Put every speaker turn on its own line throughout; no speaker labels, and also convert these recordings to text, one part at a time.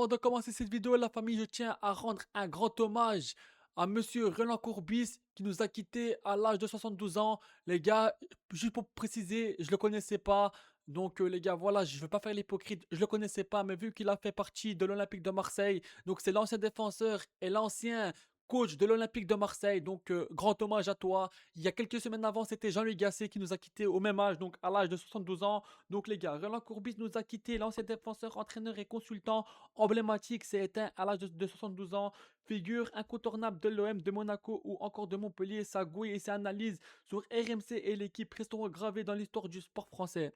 Avant de commencer cette vidéo, la famille, je tiens à rendre un grand hommage à monsieur Roland Courbis qui nous a quittés à l'âge de 72 ans. Les gars, juste pour préciser, je le connaissais pas. Donc les gars, voilà, je ne veux pas faire l'hypocrite, je le connaissais pas, mais vu qu'il a fait partie de l'Olympique de Marseille, donc c'est l'ancien défenseur et l'ancien coach de l'Olympique de Marseille. Donc grand hommage à toi. Il y a quelques semaines avant, c'était Jean-Louis Gasset qui nous a quittés au même âge, donc à l'âge de 72 ans. Donc les gars, Roland Courbis nous a quittés, l'ancien défenseur, entraîneur et consultant emblématique, s'est éteint à l'âge de 72 ans. Figure incontournable de l'OM, de Monaco ou encore de Montpellier, sa gouille et sa analyse sur RMC et l'équipe resteront gravées dans l'histoire du sport français.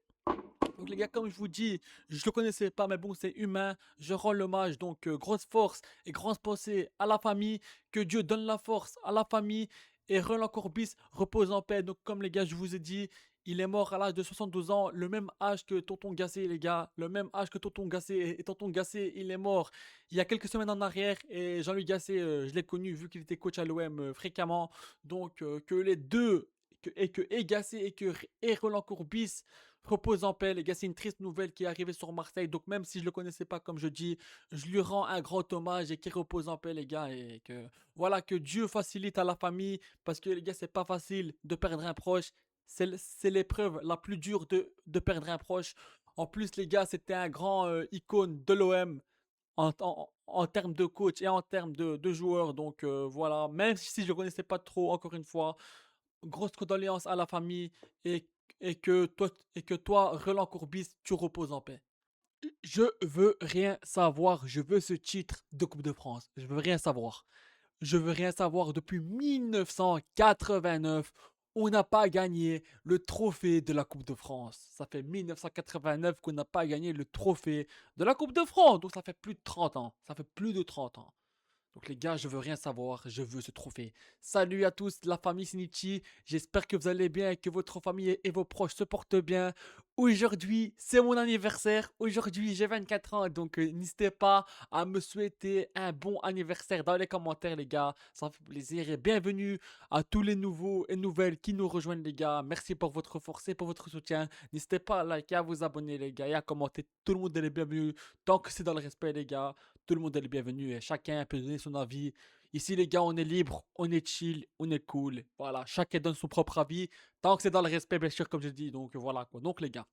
Donc les gars, comme je vous dis, je le connaissais pas, mais bon, c'est humain. Je rends l'hommage. Donc grosse force et grande pensée à la famille. Que Dieu donne la force à la famille. Et Roland Courbis repose en paix. Donc comme les gars, je vous ai dit, il est mort à l'âge de 72 ans, le même âge que Tonton Gassé, les gars. Le même âge que Tonton Gassé. Et Tonton Gassé, il est mort il y a quelques semaines en arrière. Et Jean-Louis Gasset, je l'ai connu vu qu'il était coach à l'OM fréquemment. Donc que les deux, et Gasset et Roland Courbis repose en paix, les gars. C'est une triste nouvelle qui est arrivée sur Marseille. Donc, même si je le connaissais pas, comme je dis, je lui rends un grand hommage et qu'il repose en paix, les gars. Et que, voilà, que Dieu facilite à la famille. Parce que, les gars, c'est pas facile de perdre un proche. C'est l'épreuve la plus dure de perdre un proche. En plus, les gars, c'était un grand icône de l'OM en termes de coach et en termes de joueurs. Donc, voilà, même si je ne le connaissais pas trop, encore une fois, grosses condoléances à la famille et, et que toi, Roland Courbis, tu reposes en paix. Je veux rien savoir. Je veux ce titre de Coupe de France. Je veux rien savoir. Je veux rien savoir. Depuis 1989, on n'a pas gagné le trophée de la Coupe de France. Ça fait 1989 qu'on n'a pas gagné le trophée de la Coupe de France. Donc ça fait plus de 30 ans. Ça fait plus de 30 ans. Donc les gars, je veux rien savoir, je veux ce trophée. Salut à tous, la famille Sinichi. J'espère que vous allez bien et que votre famille et vos proches se portent bien. Aujourd'hui, c'est mon anniversaire. Aujourd'hui, j'ai 24 ans. Donc n'hésitez pas à me souhaiter un bon anniversaire dans les commentaires, les gars. Ça me fait plaisir. Et bienvenue à tous les nouveaux et nouvelles qui nous rejoignent, les gars. Merci pour votre force et pour votre soutien. N'hésitez pas à liker, à vous abonner, les gars, et à commenter. Tout le monde est le bienvenu. Tant que c'est dans le respect, les gars. Tout le monde est le bienvenu et chacun peut donner son avis. Ici, les gars, on est libre, on est chill, on est cool. Voilà, chacun donne son propre avis. Tant que c'est dans le respect, bien sûr, comme je dis. Donc voilà quoi. Donc les gars,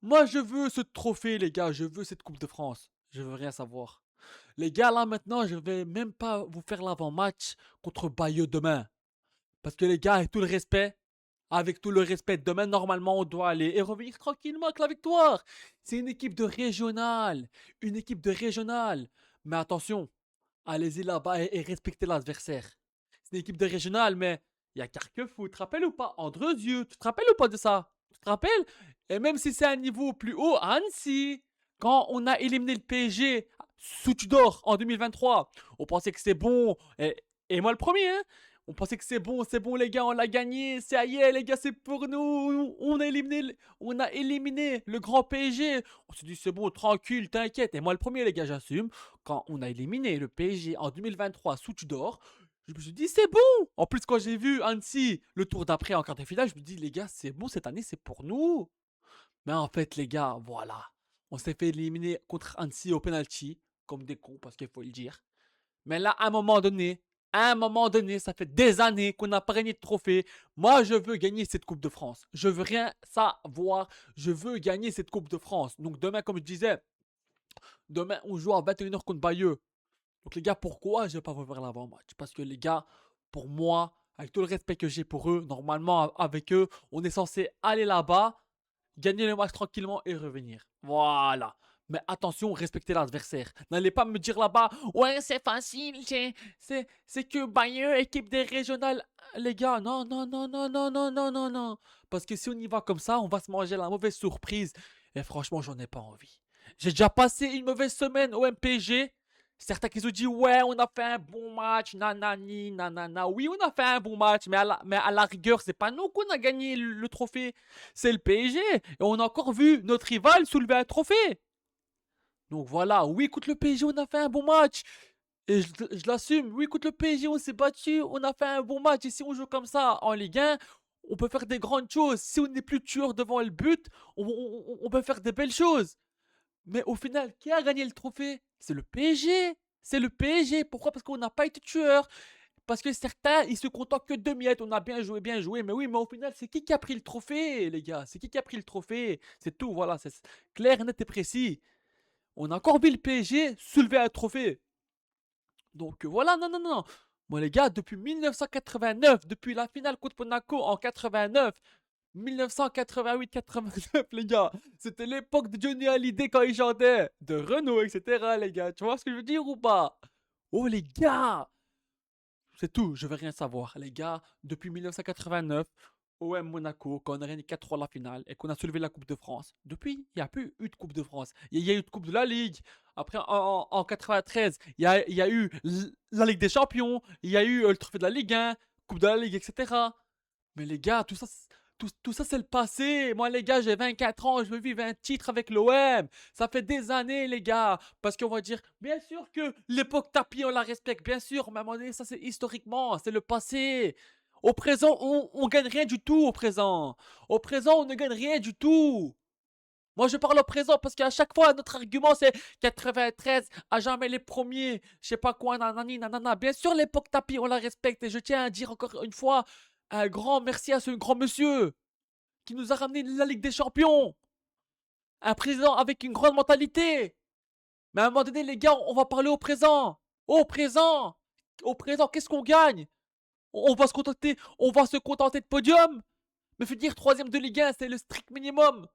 moi je veux ce trophée, les gars. Je veux cette Coupe de France. Je veux rien savoir. Les gars, là maintenant, je vais même pas vous faire l'avant-match contre Bayeux demain. Parce que les gars, avec tout le respect, demain normalement on doit aller et revenir tranquillement avec la victoire. C'est une équipe de régional. Une équipe de régional. Mais attention, allez-y là-bas et respectez l'adversaire. C'est une équipe de régional, mais il y a Carquefou, tu te rappelles ou pas? Andreuzieux, tu te rappelles ou pas de ça? Tu te rappelles? Et même si c'est un niveau plus haut, Annecy, quand on a éliminé le PSG sous Tudor en 2023, on pensait que c'est bon. Et moi le premier, hein? On pensait que c'est bon les gars, on l'a gagné, ça y est les gars, c'est pour nous. On a éliminé le grand PSG. On s'est dit c'est bon, tranquille, t'inquiète. Et moi le premier les gars, j'assume. Quand on a éliminé le PSG en 2023 sous Tudor, je me suis dit c'est bon. En plus quand j'ai vu Annecy le tour d'après en quart de finale, je me dis les gars, c'est bon cette année, c'est pour nous. Mais en fait les gars, voilà. On s'est fait éliminer contre Annecy au penalty, comme des cons parce qu'il faut le dire. Mais là, à un moment donné, ça fait des années qu'on n'a pas gagné de trophée. Moi, je veux gagner cette Coupe de France. Je veux rien savoir. Je veux gagner cette Coupe de France. Donc demain, comme je disais, demain, on joue à 21h contre Bayeux. Donc les gars, pourquoi je ne vais pas vous faire l'avant-match? Parce que les gars, pour moi, avec tout le respect que j'ai pour eux, normalement, avec eux, on est censé aller là-bas, gagner le match tranquillement et revenir. Voilà. Mais attention, respectez l'adversaire. N'allez pas me dire là-bas, ouais, c'est facile, c'est que Bayeux, équipe des régionales. Les gars, non, non, non, non, non, non, non, non, non. Parce que si on y va comme ça, on va se manger la mauvaise surprise. Et franchement, j'en ai pas envie. J'ai déjà passé une mauvaise semaine au MPG. Certains qui se disent, ouais, on a fait un bon match, nanani, nanana. Oui, on a fait un bon match, mais à la rigueur, c'est pas nous qu'on a gagné le trophée. C'est le PSG. Et on a encore vu notre rival soulever un trophée. Donc voilà, oui, écoute le PSG, on a fait un bon match. Et je l'assume. Oui, écoute le PSG, on s'est battu, on a fait un bon match. Et si on joue comme ça en Ligue 1, on peut faire des grandes choses. Si on n'est plus tueur devant le but, on peut faire des belles choses. Mais au final, qui a gagné le trophée? C'est le PSG. C'est le PSG. Pourquoi? Parce qu'on n'a pas été tueur. Parce que certains, ils se contentent que de miettes. On a bien joué, bien joué. Mais oui, mais au final, c'est qui a pris le trophée, les gars? C'est qui a pris le trophée? C'est tout, voilà. C'est clair, net et précis. On a encore vu le PSG soulever un trophée. Donc voilà, non, non, non. Moi, les gars, depuis 1989, depuis la finale contre Monaco en 89, 1988-89, les gars, c'était l'époque de Johnny Hallyday quand il chantait, de Renault, etc., les gars. Tu vois ce que je veux dire ou pas? Oh, les gars, c'est tout, je veux rien savoir. Les gars, depuis 1989, OM Monaco, quand on a gagné 4-3 la finale et qu'on a soulevé la Coupe de France, depuis, il n'y a plus eu de Coupe de France. Il y a eu de Coupe de la Ligue. Après, en 93, il y a eu la Ligue des Champions. Il y a eu le trophée de la Ligue 1, Coupe de la Ligue, etc. Mais les gars, tout ça c'est le passé. Moi, les gars, j'ai 24 ans, je veux vivre un titre avec l'OM. Ça fait des années, les gars. Parce qu'on va dire, bien sûr que l'époque tapis, on la respecte, bien sûr. Mais à un moment donné, ça c'est historiquement, c'est le passé. Au présent, on gagne rien du tout au présent. Au présent, on ne gagne rien du tout. Moi, je parle au présent parce qu'à chaque fois, notre argument, c'est 93, à jamais les premiers, je sais pas quoi, nanani, nanana. Bien sûr, l'époque tapis, on la respecte. Et je tiens à dire encore une fois un grand merci à ce grand monsieur qui nous a ramené la Ligue des Champions. Un président avec une grande mentalité. Mais à un moment donné, les gars, on va parler au présent. Au présent. Au présent, qu'est-ce qu'on gagne? On va se contenter de podium. Mais finir troisième de Ligue 1, c'est le strict minimum.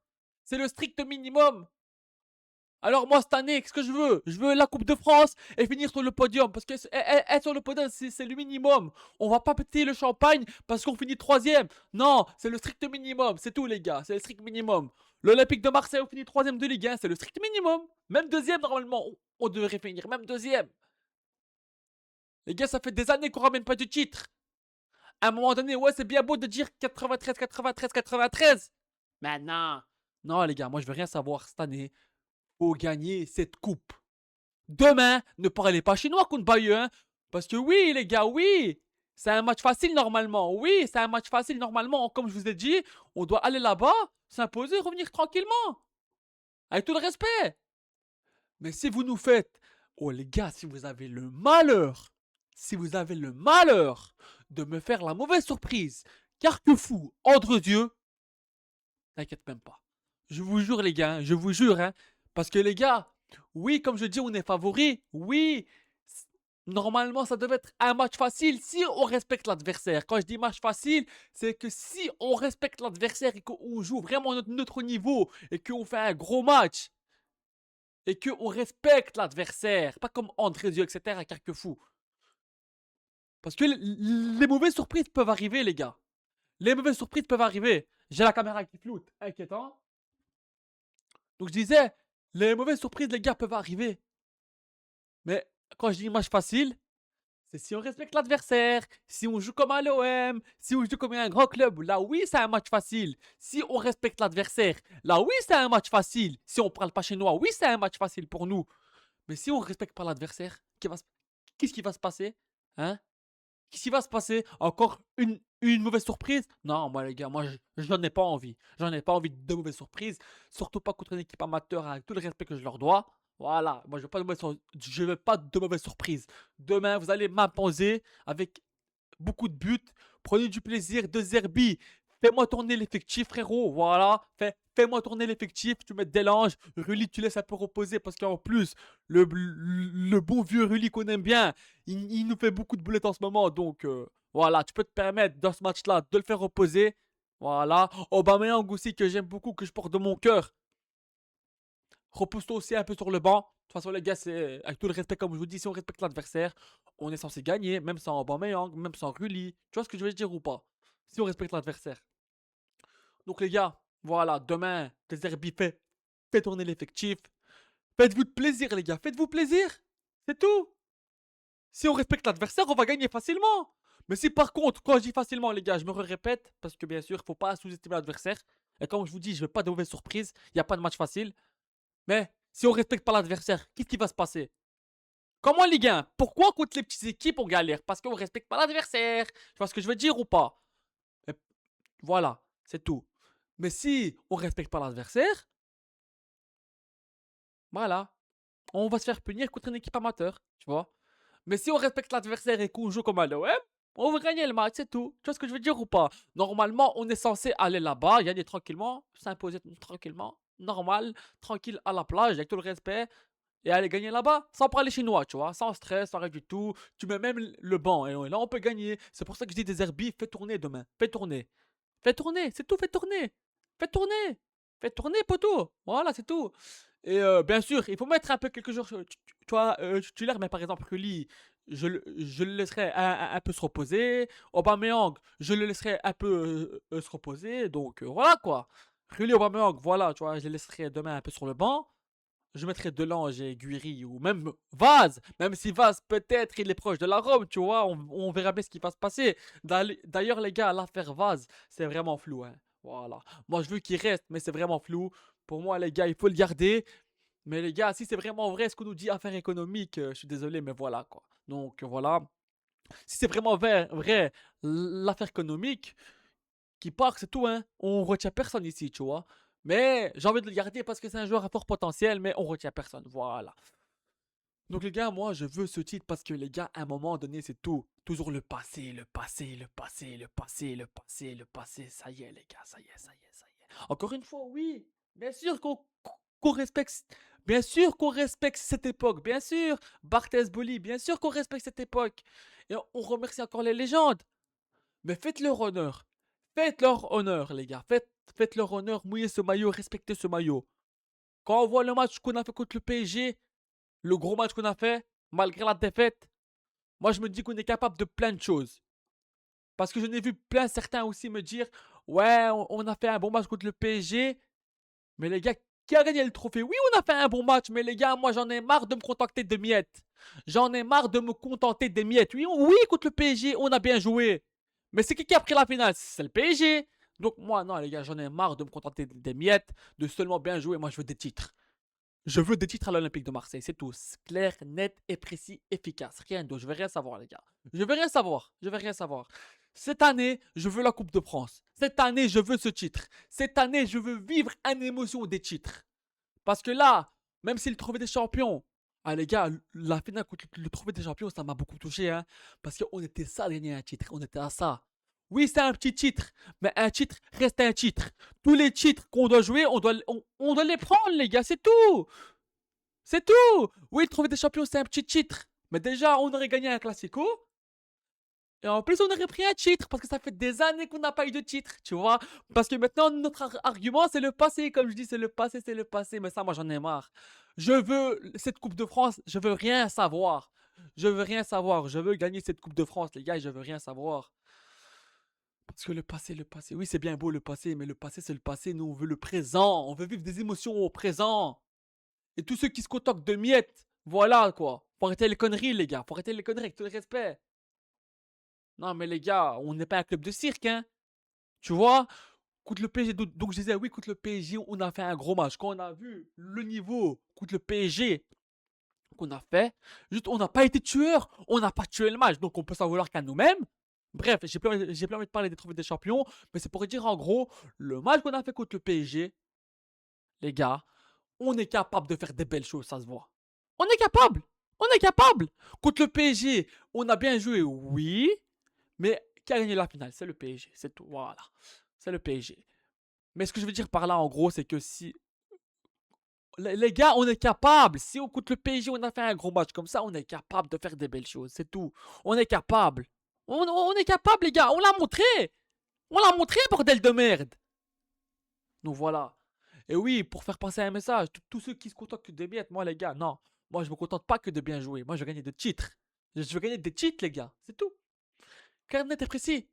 C'est le strict minimum. Alors moi cette année, qu'est-ce que je veux? Je veux la Coupe de France et finir sur le podium. Parce que être sur le podium, c'est le minimum. On va pas péter le champagne parce qu'on finit troisième. Non, c'est le strict minimum. C'est tout les gars, c'est le strict minimum. L'Olympique de Marseille, on finit troisième de Ligue 1, c'est le strict minimum. Même deuxième normalement, on devrait finir. Même deuxième. Les gars, ça fait des années qu'on ramène pas de titre. À un moment donné, ouais, c'est bien beau de dire 93, 93, 93. Mais non. Non les gars, moi je veux rien savoir cette année. Faut gagner cette coupe. Demain, ne parlez pas chinois contre Bayeux, hein. Parce que oui, les gars, oui. C'est un match facile normalement. Oui, c'est un match facile normalement. Comme je vous ai dit, on doit aller là-bas, s'imposer, revenir tranquillement. Avec tout le respect. Mais si vous nous faites... Oh les gars, si vous avez le malheur, si vous avez le malheur de me faire la mauvaise surprise, Carquefou, entre Dieu, t'inquiète même pas. Je vous jure les gars, je vous jure, hein. Parce que les gars, oui, comme je dis, on est favori. Oui, normalement, ça devait être un match facile si on respecte l'adversaire. Quand je dis match facile, c'est que si on respecte l'adversaire et qu'on joue vraiment notre niveau et qu'on fait un gros match et qu'on respecte l'adversaire, pas comme André Dieu, etc., à Carquefou. Parce que les mauvaises surprises peuvent arriver, les gars. Les mauvaises surprises peuvent arriver. J'ai la caméra qui floute, inquiétant. Donc je disais, les mauvaises surprises, les gars, peuvent arriver. Mais quand je dis match facile, c'est si on respecte l'adversaire, si on joue comme à l'OM, si on joue comme un grand club. Là, oui, c'est un match facile. Si on respecte l'adversaire, là, oui, c'est un match facile. Si on parle pas chinois, oui, c'est un match facile pour nous. Mais si on respecte pas l'adversaire, qu'est-ce qui va se passer? Hein? Qu'est-ce qui va se passer? Encore une mauvaise surprise? Non, moi les gars, moi j'en ai pas envie. J'en ai pas envie de mauvaises surprises. Surtout pas contre une équipe amateur avec tout le respect que je leur dois. Voilà, moi je veux pas de mauvaises surprises. Demain, vous allez m'imposer avec beaucoup de buts. Prenez du plaisir, de Zerbi. Fais-moi tourner l'effectif, frérot. Voilà. Fais-moi tourner l'effectif. Tu mets Delange. Rulli, tu laisses un peu reposer parce qu'en plus, le bon vieux Rulli qu'on aime bien, il nous fait beaucoup de boulettes en ce moment. Donc, voilà. Tu peux te permettre dans ce match-là de le faire reposer. Voilà. Aubameyang aussi, que j'aime beaucoup, que je porte de mon cœur. Repousse-toi aussi un peu sur le banc. De toute façon, les gars, c'est avec tout le respect, comme je vous dis, si on respecte l'adversaire, on est censé gagner, même sans Aubameyang, même sans Rulli. Tu vois ce que je veux dire ou pas? Si on respecte l'adversaire. Donc, les gars, voilà, demain, Deserbi fait tourner l'effectif. Faites-vous de plaisir, les gars, faites-vous plaisir. C'est tout. Si on respecte l'adversaire, on va gagner facilement. Mais si par contre, quand je dis facilement, les gars, je me répète, parce que bien sûr, il ne faut pas sous-estimer l'adversaire. Et comme je vous dis, je ne veux pas de mauvaises surprises. Il n'y a pas de match facile. Mais si on respecte pas l'adversaire, qu'est-ce qui va se passer? Comme en Ligue 1, pourquoi contre les petites équipes on galère? Parce qu'on respecte pas l'adversaire. Tu vois ce que je veux dire ou pas? Et voilà, c'est tout. Mais si on respecte pas l'adversaire, Voilà. On va se faire punir contre une équipe amateur, tu vois. Mais si on respecte l'adversaire et qu'on joue comme à l'OM, on va gagner le match, c'est tout. Tu vois ce que je veux dire ou pas? Normalement, on est censé aller là-bas, gagner tranquillement, s'imposer tranquillement, normal, tranquille à la plage, avec tout le respect, et aller gagner là-bas, sans parler chinois, tu vois, sans stress, sans rien du tout. Tu mets même le banc, et là, on peut gagner. C'est pour ça que je dis des herbies, fais tourner demain, fais tourner. Fais tourner, c'est tout, fais tourner. Fais tourner. Fais tourner, poteau. Voilà, c'est tout. Et bien sûr, il faut mettre un peu quelques jours, tu vois, titulaire, mais par exemple, Rulli, je le laisserai un peu se reposer. Aubameyang, je le laisserai un peu se reposer. Donc voilà quoi. Rulli, Aubameyang, voilà, tu vois, je les laisserai demain un peu sur le banc. Je mettrais Delange et Guiri ou même Vaz, même si Vaz peut-être il est proche de la Rome, tu vois, on verra bien ce qui va se passer. D'ailleurs les gars, l'affaire Vaz, c'est vraiment flou, hein. Voilà. Moi je veux qu'il reste, mais c'est vraiment flou. Pour moi les gars, il faut le garder. Mais les gars, si c'est vraiment vrai ce qu'on nous dit affaire économique, je suis désolé, mais voilà quoi. Donc voilà. Si c'est vraiment vrai l'affaire économique, qui part, c'est tout, hein. On retient personne ici, tu vois. Mais j'ai envie de le garder parce que c'est un joueur à fort potentiel, mais on retient personne. Voilà. Donc les gars, moi je veux ce titre parce que les gars, à un moment donné, c'est tout. Toujours le passé, le passé, le passé, le passé, le passé, le passé. Ça y est, les gars, ça y est, ça y est, ça y est. Encore une fois, oui. Bien sûr qu'on respecte. Bien sûr qu'on respecte cette époque. Bien sûr. Barthez Boli, bien sûr qu'on respecte cette époque. Et on remercie encore les légendes. Mais faites leur honneur. Faites leur honneur, les gars. Faites leur honneur. Mouillez ce maillot. Respectez ce maillot. Quand on voit le match qu'on a fait contre le PSG, le gros match qu'on a fait, malgré la défaite, moi je me dis qu'on est capable de plein de choses. Parce que je n'ai vu plein certains aussi me dire ouais, on a fait un bon match contre le PSG, mais les gars, qui a gagné le trophée? Oui, on a fait un bon match, mais les gars, moi j'en ai marre de me contenter de miettes. J'en ai marre de me contenter des miettes. Oui, oui, contre le PSG, on a bien joué. Mais c'est qui a pris la finale? C'est le PSG. Donc moi, non, les gars, j'en ai marre de me contenter des miettes, de seulement bien jouer. Moi, je veux des titres. Je veux des titres à l'Olympique de Marseille, c'est tout. C'est clair, net et précis, efficace. Rien d'autre. Je veux rien savoir, les gars. Je veux rien savoir. Je veux rien savoir. Cette année, je veux la Coupe de France. Cette année, je veux ce titre. Cette année, je veux vivre une émotion des titres. Parce que là, même si le trophée des champions, ah les gars, la finale contre le trophée des champions, ça m'a beaucoup touché, hein. Parce qu'on était ça à gagner un titre. On était à ça. Oui, c'est un petit titre, mais un titre reste un titre. Tous les titres qu'on doit jouer, on doit les prendre, les gars, c'est tout. C'est tout. Oui, le trophée des champions, c'est un petit titre. Mais déjà, on aurait gagné un classico. Et en plus, on aurait pris un titre parce que ça fait des années qu'on n'a pas eu de titre, tu vois. Parce que maintenant, notre argument, c'est le passé. Comme je dis, c'est le passé, c'est le passé. Mais ça, moi, j'en ai marre. Je veux cette Coupe de France. Je veux rien savoir. Je veux rien savoir. Je veux gagner cette Coupe de France, les gars. Et je veux rien savoir. Parce que le passé, le passé. Oui, c'est bien beau le passé, mais le passé, c'est le passé. Nous, on veut le présent. On veut vivre des émotions au présent. Et tous ceux qui se contentent de miettes, voilà quoi. Faut arrêter les conneries, les gars. Faut arrêter les conneries avec tout le respect. Non, mais les gars, on n'est pas un club de cirque, hein. Tu vois, contre le PSG, donc je disais, oui, contre le PSG, on a fait un gros match. Quand on a vu le niveau contre le PSG qu'on a fait, juste, on n'a pas été tueur. On n'a pas tué le match. Donc on peut s'en vouloir qu'à nous-mêmes. Bref, j'ai plus envie de parler des trophées des champions, mais c'est pour dire en gros, le match qu'on a fait contre le PSG, les gars, on est capable de faire des belles choses, ça se voit. On est capable. On est capable. Contre le PSG, on a bien joué, oui. Mais qui a gagné la finale? C'est le PSG. C'est tout. Voilà. C'est le PSG. Mais ce que je veux dire par là, en gros, c'est que si. Les gars, on est capable. Si on coûte le PSG, on a fait un gros match comme ça, on est capable de faire des belles choses. C'est tout. On est capable. On est capable, les gars. On l'a montré. On l'a montré, bordel de merde. Donc voilà. Et oui, pour faire passer un message, tous ceux qui se contentent que de miettes, moi les gars, non. Moi je me contente pas que de bien jouer. Moi je veux gagner des titres. Je veux gagner des titres, les gars. C'est tout. Clair, net et précis.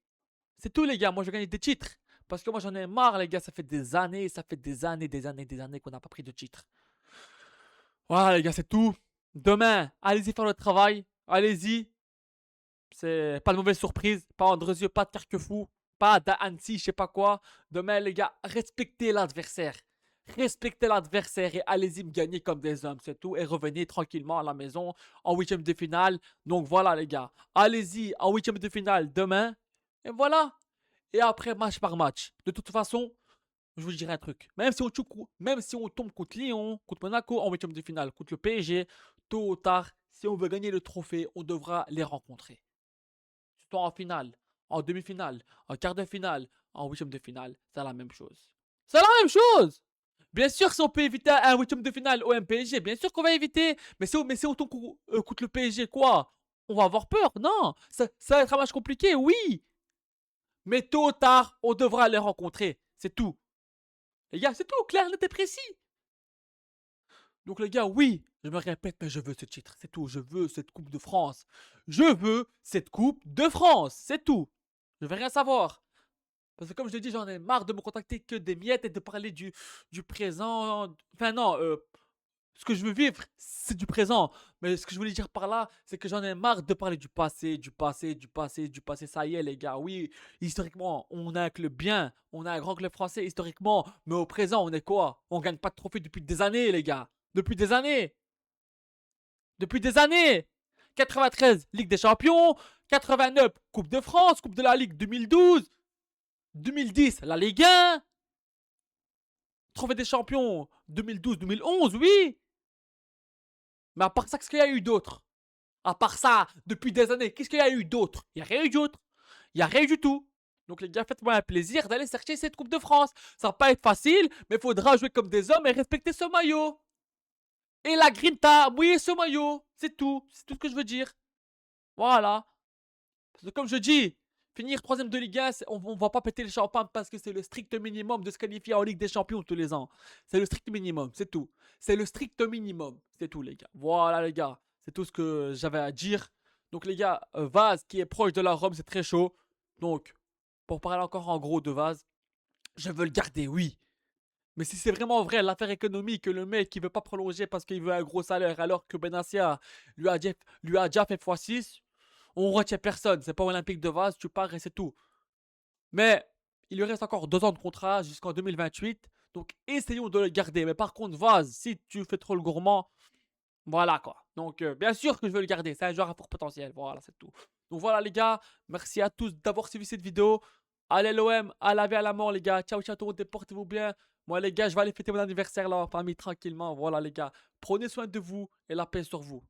C'est tout, les gars. Moi je veux gagner des titres. Parce que moi j'en ai marre, les gars. Ça fait des années, des années qu'on n'a pas pris de titres. Voilà, les gars, c'est tout. Demain, allez-y faire le travail. Allez-y. C'est pas de mauvaise surprise. Pas Andrezio, pas de Carquefou. Pas d'Annecy, je sais pas quoi. Demain, les gars, respectez l'adversaire. Respectez l'adversaire et allez-y me gagner comme des hommes, c'est tout. Et revenez tranquillement à la maison en huitième de finale. Donc voilà, les gars. Allez-y en huitième de finale demain. Et voilà. Et après, match par match. De toute façon, je vous dirai un truc. Même si on tombe contre Lyon, contre Monaco en huitième de finale, contre le PSG, tôt ou tard, si on veut gagner le trophée, on devra les rencontrer. Soit en finale, en demi-finale, en quart de finale, en huitième de finale, c'est la même chose. C'est la même chose! Bien sûr, si on peut éviter un huitième de finale au MPSG, bien sûr qu'on va éviter. Mais si on tombe contre le PSG, quoi? On va avoir peur? Non! Ça va être un match compliqué, oui! Mais tôt ou tard, on devra les rencontrer. C'est tout. Les gars, c'est tout, clair, net et précis. Donc les gars, oui, je me répète, mais je veux ce titre, c'est tout. Je veux cette Coupe de France. Je veux cette Coupe de France, c'est tout. Je veux rien savoir. Parce que comme je l'ai dit, j'en ai marre de me contacter que des miettes et de parler du présent. Enfin non, ce que je veux vivre, c'est du présent. Mais ce que je voulais dire par là, c'est que j'en ai marre de parler du passé, du passé, du passé, du passé. Ça y est, les gars. Oui, historiquement, on a un club bien. On a un grand club français historiquement. Mais au présent, on est quoi? On gagne pas de trophée depuis des années, les gars. Depuis des années. Depuis des années. 93, Ligue des Champions. 89, Coupe de France. Coupe de la Ligue 2012. 2010, la Ligue 1. Trophée des Champions 2012-2011, oui. Mais à part ça, qu'est-ce qu'il y a eu d'autre? À part ça, depuis des années, qu'est-ce qu'il y a eu d'autre? Il n'y a rien eu d'autre. Il n'y a rien eu du tout. Donc les gars, faites-moi un plaisir d'aller chercher cette Coupe de France. Ça va pas être facile, mais il faudra jouer comme des hommes et respecter ce maillot. Et la grinta, mouiller ce maillot. C'est tout. C'est tout ce que je veux dire. Voilà. Parce que comme je dis, finir troisième de Ligue 1, on va pas péter le champagne parce que c'est le strict minimum de se qualifier en Ligue des Champions tous les ans. C'est le strict minimum, c'est tout. C'est le strict minimum, c'est tout les gars. Voilà les gars, c'est tout ce que j'avais à dire. Donc les gars, Vaz qui est proche de la Rome, c'est très chaud. Donc, pour parler encore en gros de Vaz, je veux le garder, oui. Mais si c'est vraiment vrai, l'affaire économique, que le mec qui veut pas prolonger parce qu'il veut un gros salaire alors que Benassia lui a déjà fait x6, on retient personne. C'est pas Olympique de Vase, tu pars et c'est tout. Mais il lui reste encore 2 ans de contrat jusqu'en 2028. Donc essayons de le garder. Mais par contre, Vaz, si tu fais trop le gourmand, voilà quoi. Donc bien sûr que je veux le garder. C'est un joueur à fort potentiel. Voilà, c'est tout. Donc voilà les gars. Merci à tous d'avoir suivi cette vidéo. Allez l'OM, à la vie à la mort les gars. Ciao ciao tout le monde, portez-vous bien. Moi les gars, je vais aller fêter mon anniversaire là en famille tranquillement. Voilà les gars. Prenez soin de vous et la paix sur vous.